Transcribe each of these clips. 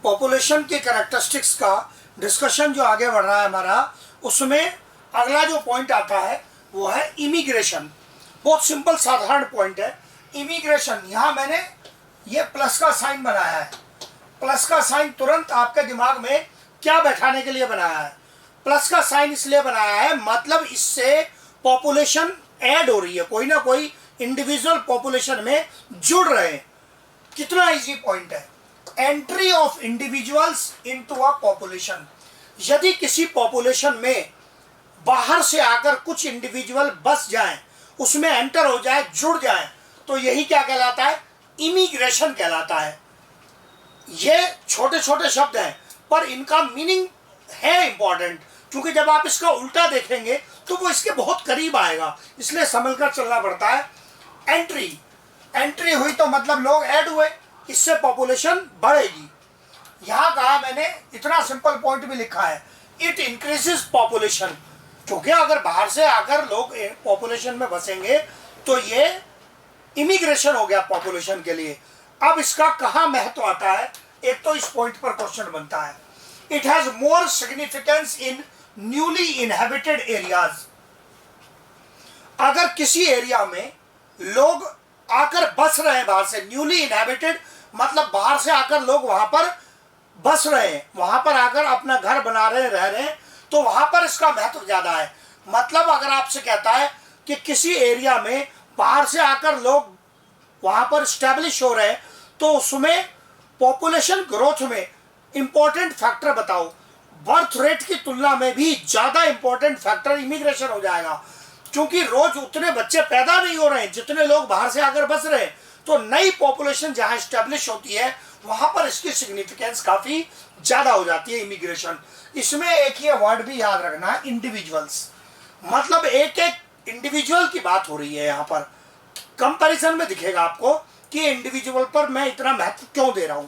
Population के characteristics का discussion जो आगे बढ़ रहा है हमारा, उसमें अगला जो पॉइंट आता है वो है इमिग्रेशन। बहुत सिंपल साधारण पॉइंट है इमिग्रेशन। यहाँ मैंने ये प्लस का साइन बनाया है। प्लस का साइन तुरंत आपके दिमाग में क्या बैठाने के लिए बनाया है? प्लस का साइन इसलिए बनाया है, मतलब इससे पॉपुलेशन ऐड हो रही है, कोई ना कोई इंडिविजुअल पॉपुलेशन में जुड़ रहे हैं। कितना इजी पॉइंट है। Entry of individuals into a population. यदि किसी पॉपुलेशन में बाहर से आकर कुछ इंडिविजुअल बस जाएं, उसमें एंटर हो जाए, जुड़ जाएं, तो यही क्या कहलाता है? इमिग्रेशन कहलाता है। ये छोटे छोटे शब्द हैं पर इनका मीनिंग है इंपॉर्टेंट, क्योंकि जब आप इसका उल्टा देखेंगे तो वो इसके बहुत करीब आएगा, इसलिए समझ कर चलना पड़ता है। एंट्री हुई तो मतलब लोग ऐड हुए, इससे पॉपुलेशन बढ़ेगी। यहाँ कहा मैंने, इतना सिंपल पॉइंट भी लिखा है, इट इंक्रीजेस पॉपुलेशन, क्योंकि अगर बाहर से आकर लोग पॉपुलेशन में बसेंगे तो ये इमिग्रेशन हो गया पॉपुलेशन के लिए। अब इसका कहाँ महत्व आता है? एक तो इस पॉइंट पर क्वेश्चन बनता है, it has more significance in newly inhabited areas. अगर किसी एरिया में लोग आकर बस रहे हैं बाहर से, न्यूली इनहेबिटेड मतलब बाहर से आकर लोग वहां पर बस रहे हैं, वहां पर आकर अपना घर बना रहे हैं, रह रहे हैं, तो वहां पर इसका महत्व ज्यादा है। मतलब अगर आपसे कहता है कि किसी एरिया में बाहर से आकर लोग वहां पर स्टैब्लिश हो रहे हैं, तो उसमें पॉपुलेशन ग्रोथ में इंपॉर्टेंट फैक्टर बताओ। बर्थ रेट की तुलना में भी ज्यादा इंपॉर्टेंट फैक्टर इमिग्रेशन हो जाएगा, क्योंकि रोज उतने बच्चे पैदा नहीं हो रहे हैं जितने लोग बाहर से आकर बस रहे हैं। तो नई पॉपुलेशन जहां स्टैब्लिश होती है वहां पर इसकी सिग्निफिकेंस काफी ज्यादा हो जाती है इमिग्रेशन। इसमें एक ये वर्ड भी याद रखना है, इंडिविजुअल्स। मतलब एक एक इंडिविजुअल की बात हो रही है यहाँ पर। कंपैरिजन में दिखेगा आपको कि इंडिविजुअल पर मैं इतना महत्व क्यों दे रहा हूं।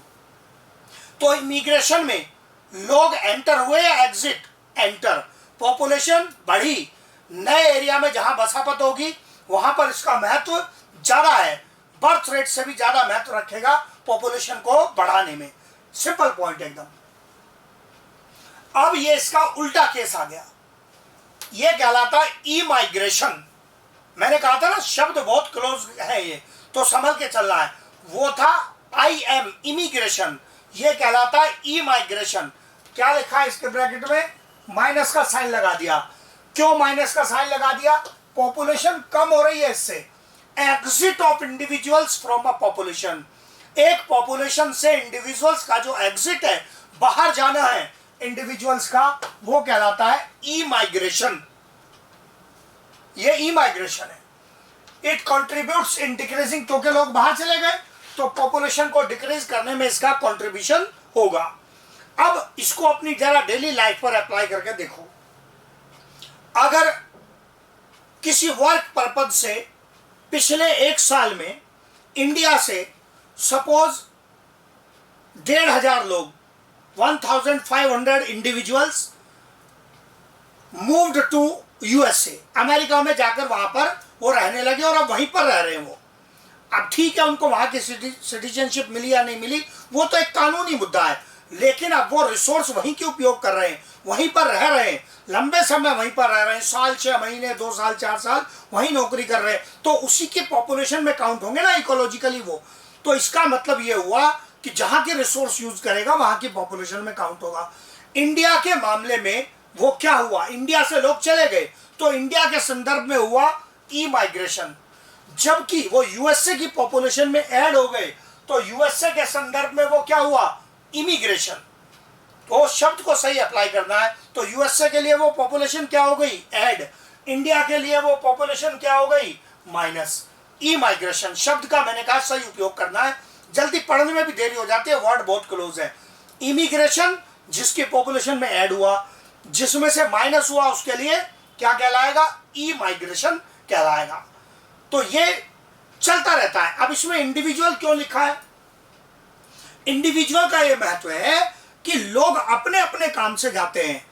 तो इमिग्रेशन में लोग एंटर हुए या एग्जिट? एंटर। पॉपुलेशन बढ़ी, नए एरिया में जहां बसापत होगी वहां पर इसका महत्व ज्यादा है, बर्थ रेट से भी ज्यादा महत्व रखेगा पॉपुलेशन को बढ़ाने में। सिंपल पॉइंट एकदम। अब ये इसका उल्टा केस आ गया, ये कहलाता है ई माइग्रेशन। मैंने कहा था ना शब्द बहुत क्लोज है, ये तो समझ के चलना है। वो था आई एम, इमिग्रेशन, ये कहलाता है ई माइग्रेशन। क्या लिखा है इसके ब्रैकेट में? माइनस का साइन लगा दिया। क्यों माइनस का साइन लगा दिया? पॉपुलेशन कम हो रही है इससे। Exit of individuals from a population, एक पॉपुलेशन से इंडिविजुअल्स का जो एग्जिट है, बाहर जाना है इंडिविजुअल्स का, वो कहलाता है ई माइग्रेशन। ये ई माइग्रेशन है। इट कंट्रीब्यूट्स इन डिक्रीजिंग, क्योंकि लोग बाहर चले गए तो पॉपुलेशन को डिक्रीज करने में इसका कंट्रीब्यूशन होगा। अब इसको अपनी जरा डेली लाइफ पर अप्लाई करके देखो। अगर किसी वर्क पर्पज से पिछले एक साल में इंडिया से सपोज 1,500 लोग, 1,500 individuals moved to USA, America में जाकर वहां पर वो रहने लगे और अब वहीं पर रह रहे हैं वो। अब ठीक है, उनको वहां की सिटीजनशिप मिली या नहीं मिली वो तो एक कानूनी मुद्दा है, लेकिन अब वो रिसोर्स वहीं के उपयोग कर रहे हैं, वहीं पर रह रहे हैं, लंबे समय वहीं पर रह रहे हैं, साल 6 महीने 2 साल 4 साल वहीं नौकरी कर रहे हैं, तो उसी के पॉपुलेशन में काउंट होंगे ना इकोलॉजिकली वो। तो इसका मतलब ये हुआ कि जहां के रिसोर्स यूज करेगा वहां की पॉपुलेशन में काउंट होगा। इंडिया के मामले में वो क्या हुआ, इंडिया से लोग चले गए तो इंडिया के संदर्भ में हुआ ई माइग्रेशन, जबकि वो यूएसए की पॉपुलेशन में ऐड हो गए तो यूएसए के संदर्भ में वो क्या हुआ, इमिग्रेशन। तो शब्द को सही अप्लाई करना है। तो यूएसए के लिए वो पॉपुलेशन क्या हो गई, ऐड, इंडिया के लिए वो पॉपुलेशन क्या हो गई, माइनस। ई माइग्रेशन शब्द का मैंने कहा सही उपयोग करना है, जल्दी पढ़ने में भी देरी हो जाती है, वर्ड बहुत क्लोज है। इमिग्रेशन जिसकी पॉपुलेशन में ऐड हुआ, जिसमें से माइनस हुआ, उसके लिए क्या कहलाएगा, ई माइग्रेशन कहलाएगा। तो ये चलता रहता है। अब इसमें इंडिविजुअल क्यों लिखा है? इंडिविजुअल का ये महत्व है कि लोग अपने अपने काम से जाते हैं।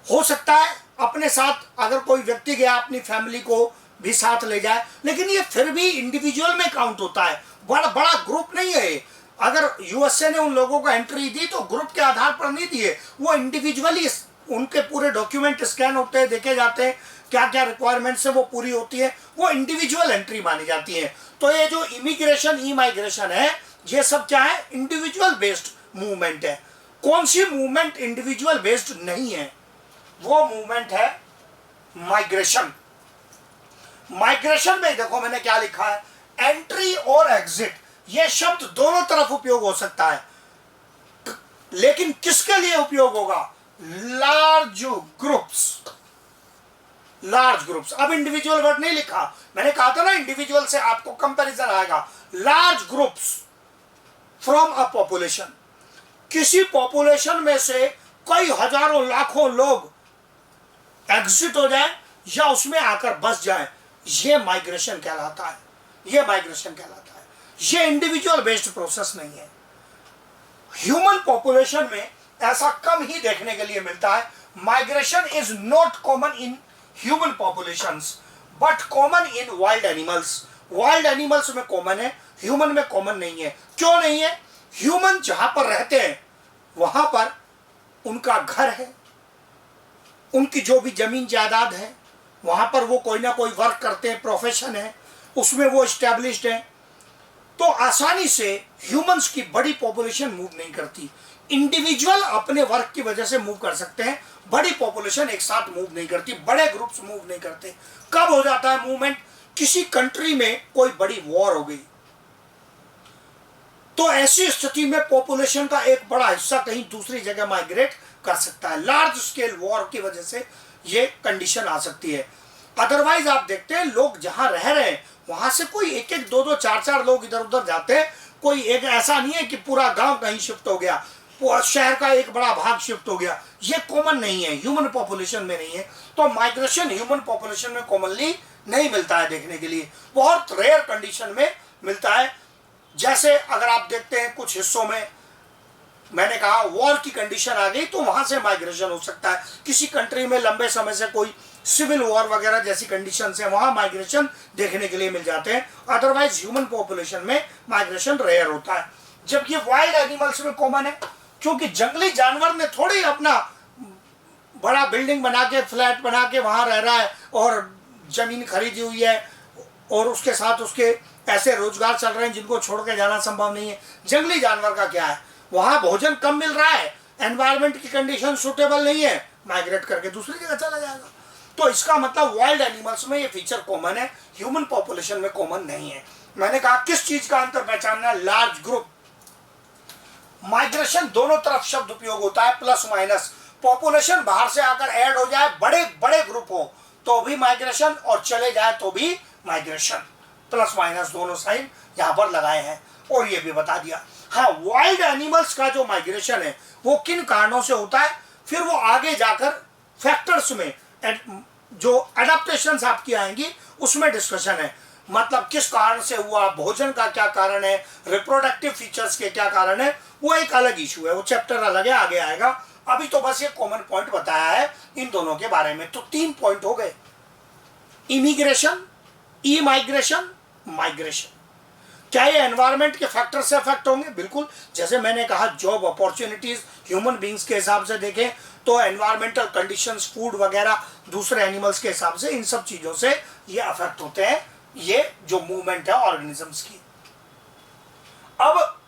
हो सकता है अपने साथ अगर कोई व्यक्ति गया अपनी फैमिली को भी साथ ले जाए, लेकिन ये फिर भी इंडिविजुअल में काउंट होता है, बड़ा बड़ा ग्रुप नहीं है। अगर यूएसए ने उन लोगों को एंट्री दी तो ग्रुप के आधार पर नहीं दिए, वो इंडिविजुअली उनके पूरे डॉक्यूमेंट स्कैन होते हैं, देखे जाते हैं, क्या क्या रिक्वायरमेंट्स है वो पूरी होती है, वो इंडिविजुअल एंट्री मानी जाती है। तो ये जो इमिग्रेशन ई माइग्रेशन है, ये सब क्या है, इंडिविजुअल बेस्ड मूवमेंट है। कौन सी मूवमेंट इंडिविजुअल बेस्ड नहीं है, वो मूवमेंट है माइग्रेशन। माइग्रेशन में देखो मैंने क्या लिखा है, एंट्री और एग्जिट, ये शब्द दोनों तरफ उपयोग हो सकता है, लेकिन किसके लिए उपयोग होगा, लार्ज ग्रुप्स, लार्ज ग्रुप्स। अब इंडिविजुअल वर्ड नहीं लिखा, मैंने कहा था ना इंडिविजुअल से आपको कंपैरिजन आएगा। Large groups from a population, किसी पॉपुलेशन में से कई हजारों लाखों लोग एग्जिट हो जाए या उसमें आकर बस जाए, ये माइग्रेशन कहलाता है, ये माइग्रेशन कहलाता है। ये इंडिविजुअल बेस्ड प्रोसेस नहीं है। ह्यूमन पॉपुलेशन में ऐसा कम ही देखने के लिए मिलता है। Migration is not common in human populations but common in wild animals. Wild animals में कॉमन है, ह्यूमन में कॉमन नहीं है। क्यों नहीं है, ह्यूमन जहां पर रहते हैं वहां पर उनका घर है, उनकी जो भी जमीन जायदाद है, वहां पर वो कोई ना कोई वर्क करते हैं, प्रोफेशन है, उसमें वो एस्टैब्लिश्ड है। तो आसानी से ह्यूमंस की बड़ी पॉपुलेशन मूव नहीं करती। इंडिविजुअल अपने वर्क की वजह से मूव कर सकते हैं, बड़ी पॉपुलेशन एक साथ मूव नहीं करती, बड़े ग्रुप्स मूव नहीं करते। कब हो जाता है मूवमेंट, किसी कंट्री में कोई बड़ी वॉर हो गई, तो ऐसी स्थिति में पॉपुलेशन का एक बड़ा हिस्सा कहीं दूसरी जगह माइग्रेट कर सकता है। लार्ज स्केल वॉर की वजह से ये कंडीशन आ सकती है। अदरवाइज आप देखते हैं लोग जहां रह रहे हैं वहां से कोई एक एक दो दो चार चार लोग इधर उधर जाते हैं। कोई एक ऐसा नहीं है कि पूरा गांव कहीं शिफ्ट हो गया, शहर का एक बड़ा भाग शिफ्ट हो गया, ये कॉमन नहीं है, ह्यूमन पॉपुलेशन में नहीं है। तो माइग्रेशन ह्यूमन पॉपुलेशन में कॉमनली नहीं मिलता है देखने के लिए, बहुत रेयर कंडीशन में मिलता है। जैसे अगर आप देखते हैं कुछ हिस्सों में, मैंने कहा वॉर की कंडीशन आ गई तो वहां से माइग्रेशन हो सकता है। किसी कंट्री में लंबे समय से कोई सिविल वॉर वगैरह जैसी कंडीशन है, वहां माइग्रेशन देखने के लिए मिल जाते हैं। अदरवाइज ह्यूमन पॉपुलेशन में माइग्रेशन रेयर होता है। जबकि वाइल्ड एनिमल्स में कॉमन है, क्योंकि जंगली जानवर ने थोड़ी अपना बड़ा बिल्डिंग बना के, फ्लैट बना के वहां रह रहा है और जमीन खरीदी हुई है और उसके साथ उसके ऐसे रोजगार चल रहे हैं जिनको छोड़ के जाना संभव नहीं है। जंगली जानवर का क्या है, वहां भोजन कम मिल रहा है, एनवायरमेंट की कंडीशन सुटेबल नहीं है, माइग्रेट करके दूसरी जगह चला जाएगा। तो इसका मतलब वाइल्ड एनिमल्स में ये फीचर कॉमन है, ह्यूमन पॉपुलेशन में कॉमन नहीं है। मैंने कहा किस चीज का अंतर पहचानना, लार्ज ग्रुप। माइग्रेशन दोनों तरफ शब्द उपयोग होता है, प्लस माइनस। पॉपुलेशन बाहर से आकर ऐड हो जाए, बड़े बड़े ग्रुप हो तो भी माइग्रेशन, और चले जाए तो भी माइग्रेशन। प्लस माइनस दोनों साइन यहां पर लगाए हैं और ये भी बता दिया। हाँ, वाइल्ड एनिमल्स का जो माइग्रेशन है वो किन कारणों से होता है, फिर वो आगे जाकर फैक्टर्स में जो एडेप्टेशंस आपकी आएंगी उसमें डिस्कशन है। मतलब किस कारण से हुआ, भोजन का क्या कारण है, रिप्रोडक्टिव फीचर्स के क्या कारण है, वो एक अलग इशू है, वो चैप्टर अलग है, आगे आएगा। अभी तो बस ये कॉमन पॉइंट बताया है इन दोनों के बारे में। तो 3 पॉइंट हो गए, इमिग्रेशन, ई माइग्रेशन, माइग्रेशन। क्या ये एनवायरनमेंट के फैक्टर से अफेक्ट होंगे? बिल्कुल। जैसे मैंने कहा जॉब अपॉर्चुनिटीज ह्यूमन बींग्स के हिसाब से देखें तो एनवायरमेंटल कंडीशंस, फूड वगैरह दूसरे एनिमल्स के हिसाब से, इन सब चीजों से ये अफेक्ट होते हैं, ये जो मूवमेंट है ऑर्गेनिजम्स की। अब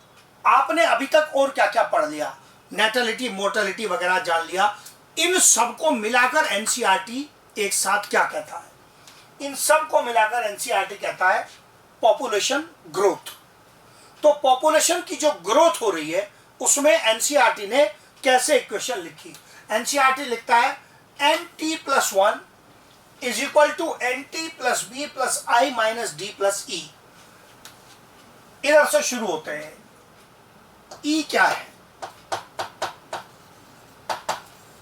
आपने अभी तक और क्या क्या पढ़ लिया, नेटलिटी, मोर्टेलिटी वगैरह जान लिया। इन सबको मिलाकर एनसीईआरटी एक साथ क्या कहता है? इन सबको मिलाकर एनसीईआरटी कहता है पॉपुलेशन ग्रोथ। तो पॉपुलेशन की जो ग्रोथ हो रही है उसमें एनसीईआरटी ने कैसे इक्वेशन लिखी? एनसीईआरटी लिखता है nt+1 is equal to nt+b+i -d+e। इधर से शुरू होते हैं। ई क्या है?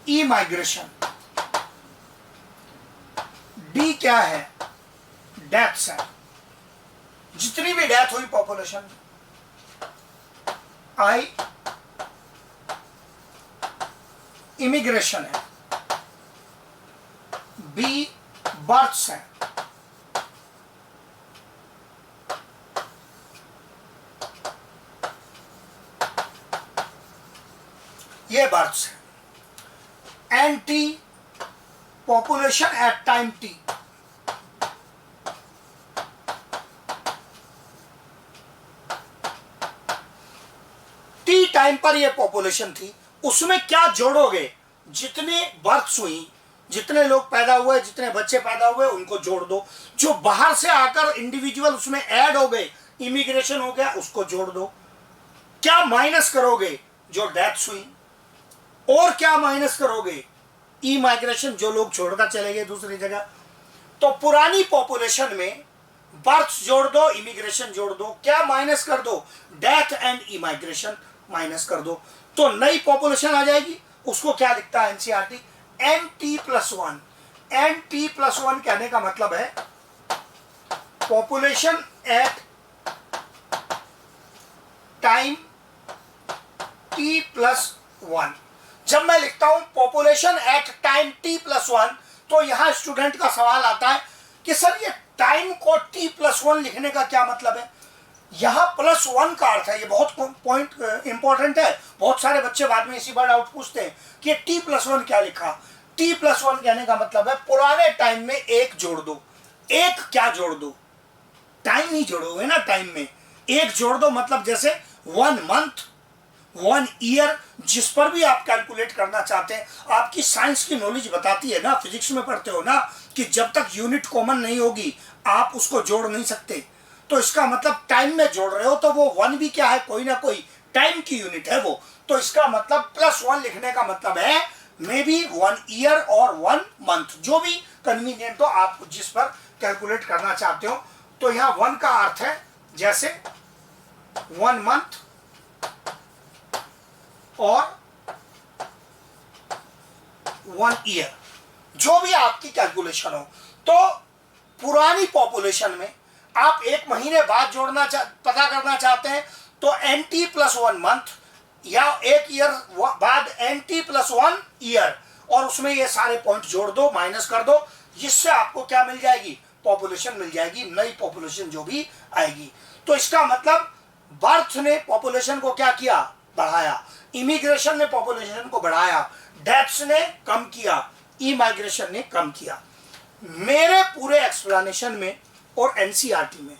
ई माइग्रेशन। डी क्या है? डेथ्स है, जितनी भी डेथ हुई पॉपुलेशन। आई इमिग्रेशन है, बी बर्थ्स है, ये बर्थ्स है। N T population at time T, T time पर ये पॉपुलेशन थी, उसमें क्या जोड़ोगे, जितने बर्थ्स हुई, जितने लोग पैदा हुए, जितने बच्चे पैदा हुए उनको जोड़ दो, जो बाहर से आकर इंडिविजुअल उसमें ऐड हो गए, इमिग्रेशन हो गया, उसको जोड़ दो। क्या माइनस करोगे, जो डेथ्स हुई, और क्या माइनस करोगे, ई माइग्रेशन, जो लोग छोड़कर चले गए दूसरी जगह। तो पुरानी पॉपुलेशन में बर्थ जोड़ दो, इमिग्रेशन जोड़ दो, क्या माइनस कर दो, डेथ एंड इमाइग्रेशन माइनस कर दो, तो नई पॉपुलेशन आ जाएगी। उसको क्या लिखता है NCERT, N T plus one. N T plus one कहने का मतलब है population at time T plus one. जब मैं लिखता हूं population at time T plus one, तो यहां स्टूडेंट का सवाल आता है कि सर ये टाइम को टी प्लस वन लिखने का क्या मतलब है। यहां प्लस वन का अर्थ है, ये बहुत पॉइंट इंपॉर्टेंट है, बहुत सारे बच्चे बाद में इसी बार डाउट पूछते हैं कि टी प्लस वन क्या लिखा। टी प्लस वन कहने का मतलब है पुराने टाइम में एक जोड़ दो। एक क्या जोड़ दो, टाइम ही जोड़ोगे ना, टाइम में एक जोड़ दो, मतलब जैसे 1 मंथ 1 ईयर, जिस पर भी आप कैलकुलेट करना चाहते हैं। आपकी साइंस की नॉलेज बताती है ना, फिजिक्स में पढ़ते हो ना, कि जब तक यूनिट कॉमन नहीं होगी आप उसको जोड़ नहीं सकते। तो इसका मतलब टाइम में जोड़ रहे हो, तो वो 1 भी क्या है, कोई ना कोई टाइम की यूनिट है वो। तो इसका मतलब प्लस 1 लिखने का मतलब है मे बी 1 ईयर और 1 मंथ, जो भी कन्वीनियंट हो आप जिस पर कैलकुलेट करना चाहते हो। तो यहाँ 1 का अर्थ है जैसे 1 मंथ और 1 ईयर, जो भी आपकी कैलकुलेशन हो। तो पुरानी पॉपुलेशन में आप 1 महीने बाद पता करना चाहते हैं, तो एन टी प्लस 1 मंथ, या 1 ईयर बाद एन टी प्लस 1 ईयर, और उसमें ये सारे पॉइंट जोड़ दो, माइनस कर दो, जिससे आपको क्या मिल जाएगी, पॉपुलेशन मिल जाएगी, नई पॉपुलेशन जो भी आएगी। तो इसका मतलब बर्थ ने पॉपुलेशन को क्या किया, बढ़ाया, इमिग्रेशन ने पॉपुलेशन को बढ़ाया, डेथ्स ने कम किया, इमाइग्रेशन ने कम किया। मेरे पूरे एक्सप्लेनेशन में और एनसीईआरटी में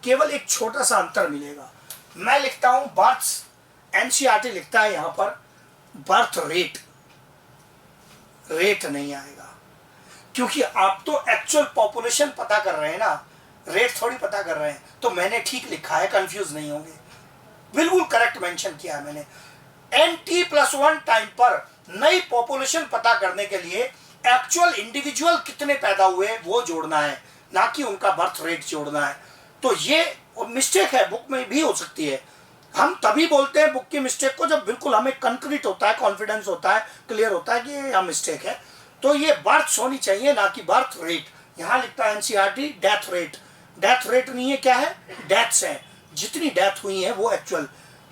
केवल एक छोटा सा अंतर मिलेगा। मैं लिखता हूं बर्थ्स, एनसीईआरटी लिखता है यहां पर बर्थ रेट। रेट नहीं आएगा, क्योंकि आप तो एक्चुअल पॉपुलेशन पता कर रहे हैं ना, रेट थोड़ी पता कर रहे हैं। तो मैंने ठीक लिखा है, कंफ्यूज नहीं होंगे, बिल्कुल करेक्ट मेंशन किया है मैंने। एन टी प्लस 1 टाइम पर नई पॉपुलेशन पता करने के लिए एक्चुअल इंडिविजुअल कितने पैदा हुए वो जोड़ना है, ना कि उनका बर्थ रेट जोड़ना है। तो ये मिस्टेक है, बुक में भी हो सकती है। हम तभी बोलते हैं बुक की मिस्टेक को जब बिल्कुल हमें कंक्रीट होता है, कॉन्फिडेंस होता है, क्लियर होता है कि ये मिस्टेक है। तो ये बर्थ होनी चाहिए, ना कि बर्थ रेट। यहाँ लिखता है NCERT death rate. Death rate नहीं है, क्या है, डेथ्स है, जितनी डेथ हुई है वो एक्चुअल,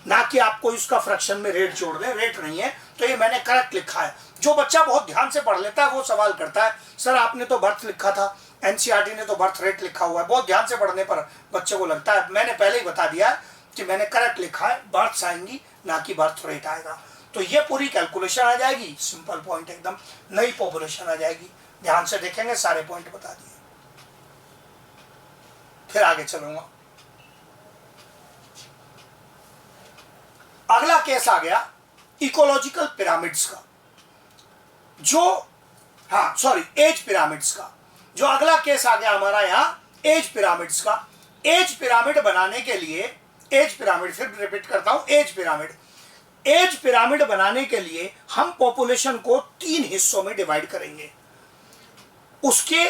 ना कि आप कोई उसका फ्रैक्शन में रेट जोड़ दें, रेट नहीं है। तो ये मैंने करेक्ट लिखा है। जो बच्चा बहुत ध्यान से पढ़ लेता है वो सवाल करता है, सर आपने तो बर्थ लिखा था, एनसीईआरटी ने तो बर्थ रेट लिखा हुआ है। बहुत ध्यान से पढ़ने पर बच्चे को लगता है, मैंने पहले ही बता दिया कि मैंने करेक्ट लिखा है, बर्थ्स आएंगी ना कि बर्थ रेट आएगा। तो ये पूरी कैलकुलेशन आ जाएगी, सिंपल पॉइंट एकदम, नई पॉपुलेशन आ जाएगी। ध्यान से देखेंगे, सारे पॉइंट बता दिए। फिर आगे चलूंगा। अगला केस आ गया इकोलॉजिकल पिरामिड्स का, एज पिरामिड्स का। जो अगला केस आ गया हमारा यहाँ एज पिरामिड्स का। एज पिरामिड बनाने के लिए, एज पिरामिड, फिर रिपीट करता हूं, एज पिरामिड बनाने के लिए हम पॉपुलेशन को 3 हिस्सों में डिवाइड करेंगे, उसके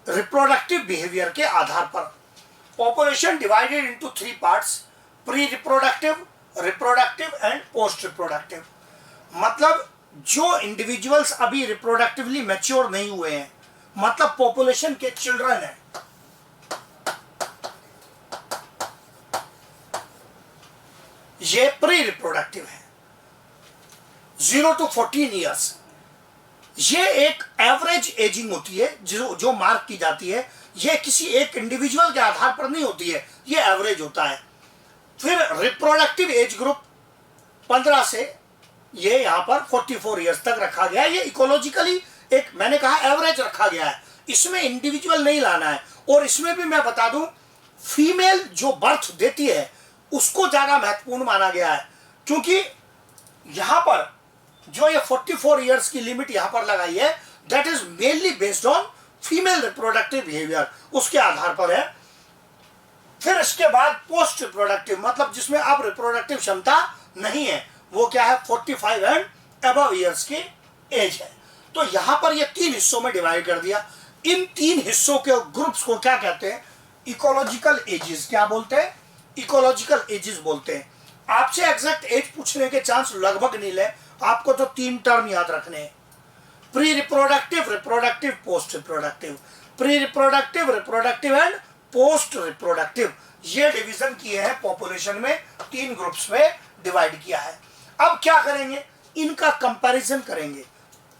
रिप्रोडक्टिव बिहेवियर के आधार पर। Population divided into 3 parts, pre reproductive, reproductive and post reproductive. मतलब जो इंडिविजुअल्स अभी रिप्रोडक्टिवली मैच्योर नहीं हुए हैं, मतलब पॉपुलेशन के चिल्ड्रन हैं, ये प्री रिप्रोडक्टिव है, 0 to 14 ईयर्स। ये एक एवरेज एजिंग होती है जो मार्क की जाती है। ये किसी एक इंडिविजुअल के आधार पर नहीं होती है, ये एवरेज होता है। फिर रिप्रोडक्टिव एज ग्रुप 15 से ये यहाँ पर 44 ईयर्स तक रखा गया है। ये इकोलॉजिकली एक मैंने कहा एवरेज रखा गया है, इसमें इंडिविजुअल नहीं लाना है। और इसमें भी मैं बता दूं, फीमेल जो बर्थ देती है उसको ज्यादा महत्वपूर्ण माना गया है, क्योंकि यहां पर जो ये 44 ईयर्स की लिमिट यहां पर लगाई है, that is mainly based on female reproductive behaviour, उसके आधार पर है। फिर इसके बाद पोस्ट रिप्रोडक्टिव, मतलब जिसमें अब रिप्रोडक्टिव क्षमता नहीं है, वो क्या है 45 एंड अबव ईयर्स की एज है। तो यहां पर ये 3 हिस्सों में डिवाइड कर दिया। इन 3 हिस्सों के ग्रुप्स को क्या कहते हैं? Ecological ages. क्या बोलते हैं? इकोलॉजिकल एजेस बोलते हैं। आपसे एग्जैक्ट एज पूछने के चांस लगभग नहीं है, आपको तो 3 टर्म याद रखने हैं, pre reproductive, reproductive, post reproductive. Pre reproductive, reproductive and post reproductive, ये डिवीजन किए हैं पॉपुलेशन में, 3 ग्रुप्स में डिवाइड किया है। अब क्या करेंगे? इनका कंपैरिजन करेंगे,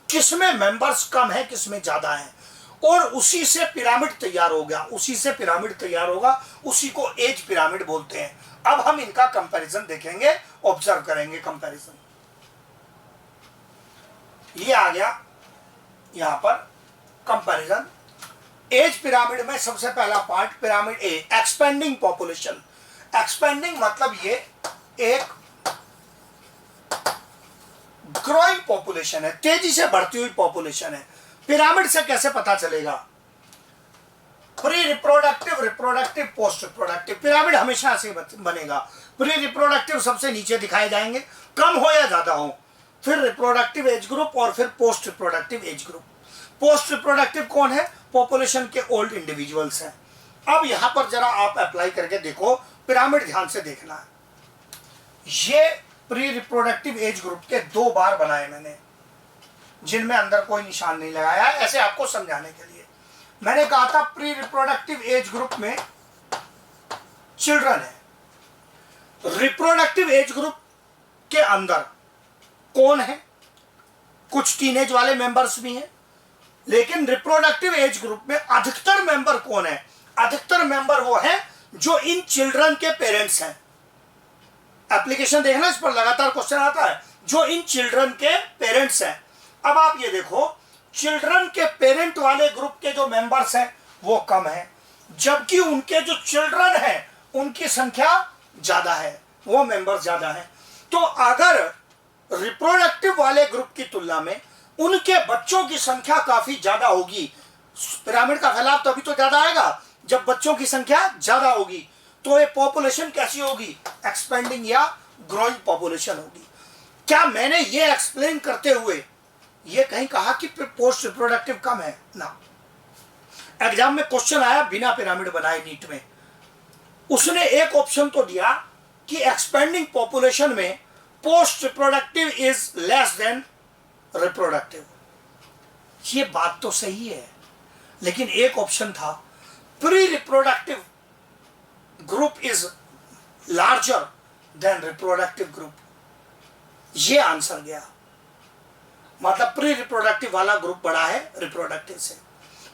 किसमें मेंबर्स कम है, किसमें ज्यादा है, और उसी से पिरामिड तैयार हो गया, उसी से पिरामिड तैयार होगा, उसी को एज पिरामिड बोलते हैं। अब हम इनका कंपैरिजन देखेंगे, ऑब्जर्व करेंगे कंपैरिजन। ये आ गया यहां पर कंपैरिजन। एज पिरामिड में सबसे पहला पार्ट पिरामिड ए, एक्सपेंडिंग पॉपुलेशन। एक्सपेंडिंग मतलब ये एक ग्रोइंग पॉपुलेशन है, तेजी से बढ़ती हुई पॉपुलेशन है। पिरामिड से कैसे पता चलेगा? Pre reproductive, reproductive, post reproductive. Pyramid हमेशा ऐसे बनेगा, प्री रिप्रोडक्टिव सबसे नीचे दिखाए जाएंगे, कम हो या ज्यादा हो, फिर रिप्रोडक्टिव एज ग्रुप और फिर post reproductive age group. Post reproductive कौन है? पॉपुलेशन के ओल्ड इंडिविजुअल्स हैं। अब यहां पर जरा आप अप्लाई करके देखो, पिरामिड ध्यान से देखना है। ये प्री रिप्रोडक्टिव एज ग्रुप के 2 बार बनाए मैंने, जिनमें अंदर कोई निशान नहीं लगाया है, ऐसे आपको समझाने के लिए। मैंने कहा था प्री रिप्रोडक्टिव एज ग्रुप में चिल्ड्रन है, रिप्रोडक्टिव एज ग्रुप के अंदर कौन है? कुछ टीनेज वाले मेंबर्स भी हैं, लेकिन रिप्रोडक्टिव एज ग्रुप में अधिकतर मेंबर कौन है? अधिकतर मेंबर वो है जो इन चिल्ड्रन के पेरेंट्स हैं। एप्लीकेशन देखना, इस पर लगातार क्वेश्चन आता है, जो इन चिल्ड्रन के पेरेंट्स हैं। अब आप ये देखो, चिल्ड्रन के पेरेंट वाले ग्रुप के जो मेंबर्स हैं वो कम है, जबकि उनके जो चिल्ड्रन हैं उनकी संख्या ज्यादा है, वो मेंबर ज्यादा है। तो अगर रिप्रोडक्टिव वाले ग्रुप की तुलना में उनके बच्चों की संख्या काफी ज्यादा होगी, पिरामिड का फैलाव तभी तो ज्यादा आएगा जब बच्चों की संख्या ज्यादा होगी। तो ये पॉपुलेशन कैसी होगी? एक्सपेंडिंग या ग्रोइंग पॉपुलेशन होगी। क्या मैंने ये एक्सप्लेन करते हुए ये कहीं कहा कि पोस्ट रिप्रोडक्टिव कम है? ना। एग्जाम में क्वेश्चन आया बिना पिरामिड बनाए नीट में, उसने एक ऑप्शन तो दिया कि एक्सपेंडिंग पॉपुलेशन में post reproductive is less than reproductive. ये बात तो सही है, लेकिन एक ऑप्शन था pre reproductive group is larger than reproductive group. ये आंसर गया, मतलब प्री रिप्रोडक्टिव वाला ग्रुप बड़ा है रिप्रोडक्टिव से।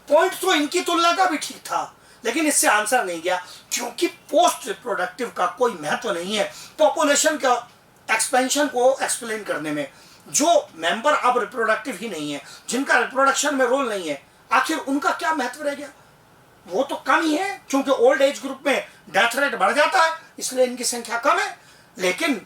पॉइंट तो इनकी तुलना का भी ठीक था, लेकिन इससे आंसर नहीं गया, क्योंकि पोस्ट रिप्रोडक्टिव का कोई महत्व नहीं है पॉपुलेशन का एक्सपेंशन को एक्सप्लेन करने में। जो मेंबर अब रिप्रोडक्टिव ही नहीं है, जिनका रिप्रोडक्शन में रोल नहीं है, आखिर उनका क्या महत्व रह गया? वो तो कम ही है, क्योंकि ओल्ड एज ग्रुप में डेथ रेट बढ़ जाता है, इसलिए इनकी संख्या कम है। लेकिन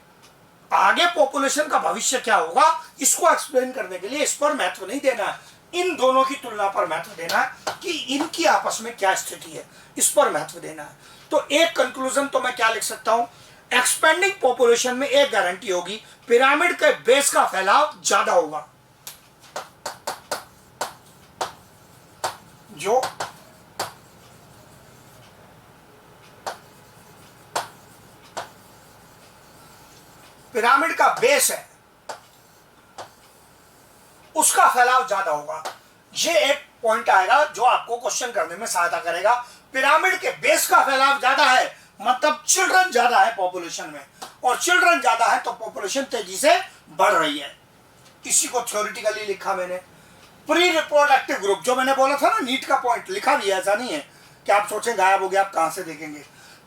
आगे पॉपुलेशन का भविष्य क्या होगा, इसको एक्सप्लेन करने के लिए इस पर महत्व नहीं देना है, इन दोनों की तुलना पर महत्व देना है कि इनकी आपस में क्या स्थिति है, इस पर महत्व देना है। तो एक कंक्लूजन तो मैं क्या लिख सकता हूं? एक्सपेंडिंग पॉपुलेशन में एक गारंटी होगी, पिरामिड के बेस का फैलाव ज्यादा होगा। जो पिरामिड का बेस है उसका फैलाव ज्यादा होगा। ये एक पॉइंट आएगा जो आपको क्वेश्चन करने में सहायता करेगा। पिरामिड के बेस का फैलाव ज्यादा है, मतलब चिल्ड्रन ज्यादा है पॉपुलेशन में, और चिल्ड्रन ज्यादा है तो पॉपुलेशन तेजी से बढ़ रही है। इसी को थ्योरेटिकली लिखा मैंने। प्री रिप्रोडक्टिव ग्रुप, जो मैंने बोला था ना नीट का पॉइंट, लिखा भी ऐसा नहीं है कि आप सोचें गायब हो गया, आप कहां से देखेंगे।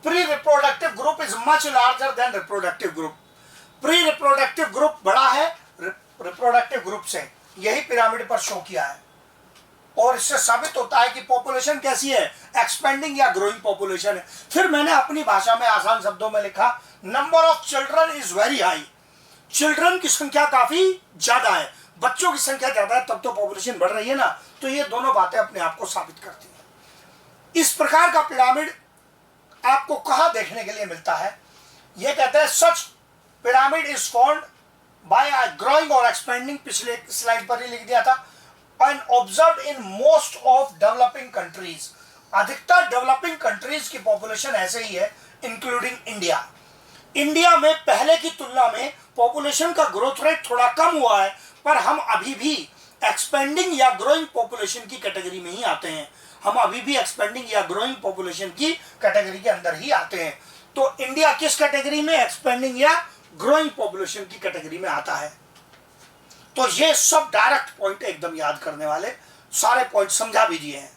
Pre reproductive group is much larger than reproductive group. Pre reproductive group बड़ा है ग्रुप्स हैं, यही पिरामिड पर शो किया है। और इससे साबित होता है कि पॉपुलेशन कैसी है, एक्सपेंडिंग या ग्रोइंग पॉपुलेशन है। फिर मैंने अपनी भाषा में आसान शब्दों में लिखा, number of children is very high. Children की संख्या काफी ज्यादा है, बच्चों की संख्या ज्यादा है, तब तो पॉपुलेशन बढ़ रही है ना। तो ये दोनों बातें अपने आप को साबित करती हैं। इस प्रकार का पिरामिड आपको कहां देखने के लिए मिलता है? ये कहते हैं such pyramid is formed by growing और एक्सपेंडिंग, पिछले स्लाइड पर ही लिख दिया था, and observed in most of developing countries. अधिकतर डेवलपिंग कंट्रीज की पॉपुलेशन ऐसे ही है, इंक्लूडिंग इंडिया। इंडिया में पहले की तुलना में पॉपुलेशन का ग्रोथ रेट थोड़ा कम हुआ है, पर हम अभी भी एक्सपेंडिंग या ग्रोइंग पॉपुलेशन की कैटेगरी में ही आते हैं। हम अभी भी एक्सपेंडिंग या ग्रोइंग पॉपुलेशन की कैटेगरी के अंदर ही आते हैं। तो इंडिया किस कैटेगरी में, एक्सपेंडिंग या ग्रोइंग पॉपुलेशन की कैटेगरी में आता है। तो ये सब डायरेक्ट पॉइंट एकदम याद करने वाले, सारे पॉइंट समझा भी दिए हैं।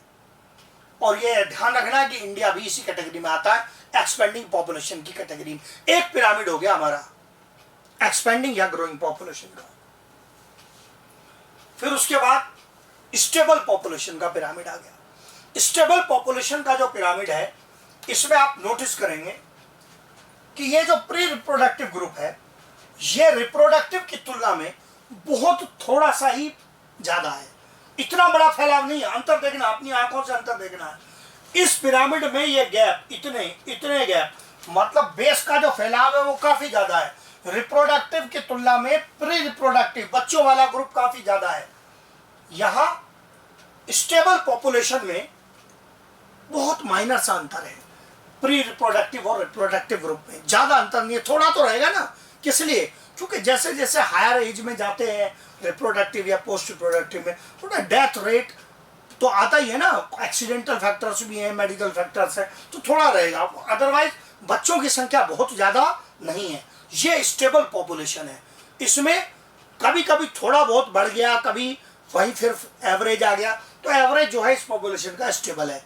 और ये ध्यान रखना है कि इंडिया भी इसी कैटेगरी में आता है, एक्सपेंडिंग पॉपुलेशन की कैटेगरी में। एक पिरामिड हो गया हमारा एक्सपेंडिंग या ग्रोइंग पॉपुलेशन का। फिर उसके बाद स्टेबल पॉपुलेशन का पिरामिड आ गया। स्टेबल पॉपुलेशन का जो पिरामिड है, इसमें आप नोटिस करेंगे कि ये जो प्री रिप्रोडक्टिव ग्रुप है, ये रिप्रोडक्टिव की तुलना में बहुत थोड़ा सा ही ज्यादा है। इतना बड़ा फैलाव नहीं है। अंतर देखना, अपनी आंखों से अंतर देखना है। इस पिरामिड में ये गैप, इतने गैप, मतलब बेस का जो फैलाव है वो काफी ज्यादा है। रिप्रोडक्टिव की तुलना में प्री रिप्रोडक्टिव, बच्चों वाला ग्रुप काफी ज्यादा है। यहां स्टेबल पॉपुलेशन में बहुत माइनर सा अंतर है। प्री रिप्रोडक्टिव और रिप्रोडक्टिव ग्रुप में ज्यादा अंतर नहीं है, थोड़ा तो रहेगा ना। किस लिए? क्योंकि जैसे जैसे हायर एज में जाते हैं, रिप्रोडक्टिव या पोस्ट रिप्रोडक्टिव में, थोड़ा डेथ रेट तो आता ही है ना। एक्सीडेंटल फैक्टर्स भी हैं, मेडिकल फैक्टर्स है, तो थोड़ा रहेगा। अदरवाइज बच्चों की संख्या बहुत ज्यादा नहीं है। ये स्टेबल पॉपुलेशन है। इसमें कभी कभी थोड़ा बहुत बढ़ गया, कभी वही फिर एवरेज आ गया। तो एवरेज जो है इस पॉपुलेशन का स्टेबल है।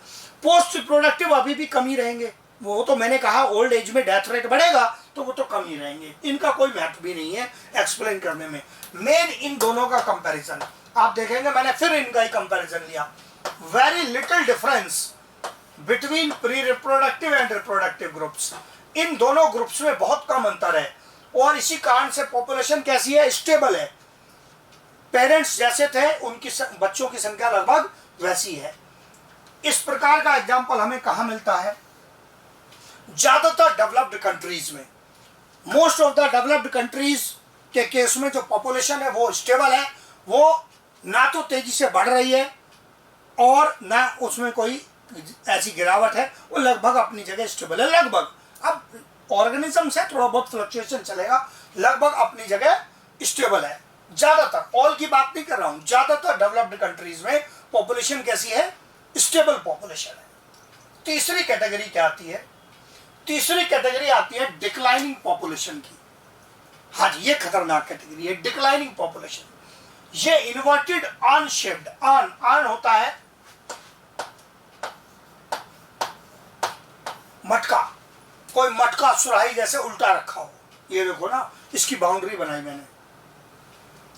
पोस्ट रिप्रोडक्टिव अभी भी कम ही रहेंगे। वो तो मैंने कहा ओल्ड एज में डेथ रेट बढ़ेगा तो वो तो कम ही रहेंगे। इनका कोई महत्व भी नहीं है एक्सप्लेन करने में। मेन इन दोनों का कंपैरिजन आप देखेंगे, मैंने फिर इनका ही कंपैरिजन लिया। Very little difference between pre reproductive and reproductive groups. इन दोनों ग्रुप्स में बहुत कम अंतर है और इसी कारण से पॉपुलेशन कैसी है, स्टेबल है। पेरेंट्स जैसे थे उनकी बच्चों की संख्या लगभग वैसी है। इस प्रकार का एग्जाम्पल हमें कहां मिलता है? ज्यादातर डेवलप्ड कंट्रीज में। Most of the developed countries के केस में जो पॉपुलेशन है वो स्टेबल है। वो ना तो तेजी से बढ़ रही है और ना उसमें कोई ऐसी गिरावट है, वो लगभग अपनी जगह स्टेबल है। लगभग, अब ऑर्गेनिज्म से थोड़ा बहुत फ्लक्चुएशन चलेगा, लगभग अपनी जगह स्टेबल है। ज्यादातर, ऑल की बात नहीं कर रहा हूं, ज्यादातर डेवलप्ड कंट्रीज में पॉपुलेशन कैसी है, स्टेबल पॉपुलेशन है। तीसरी कैटेगरी क्या आती है? तीसरी कैटेगरी आती है डिक्लाइनिंग पॉपुलेशन की। हाँ जी, ये खतरनाक कैटेगरी है, डिक्लाइनिंग पॉपुलेशन। ये इन्वर्टेड आन शेप्ड, आन होता है मटका, कोई मटका सुराही जैसे उल्टा रखा हो। ये देखो ना, इसकी बाउंड्री बनाई मैंने,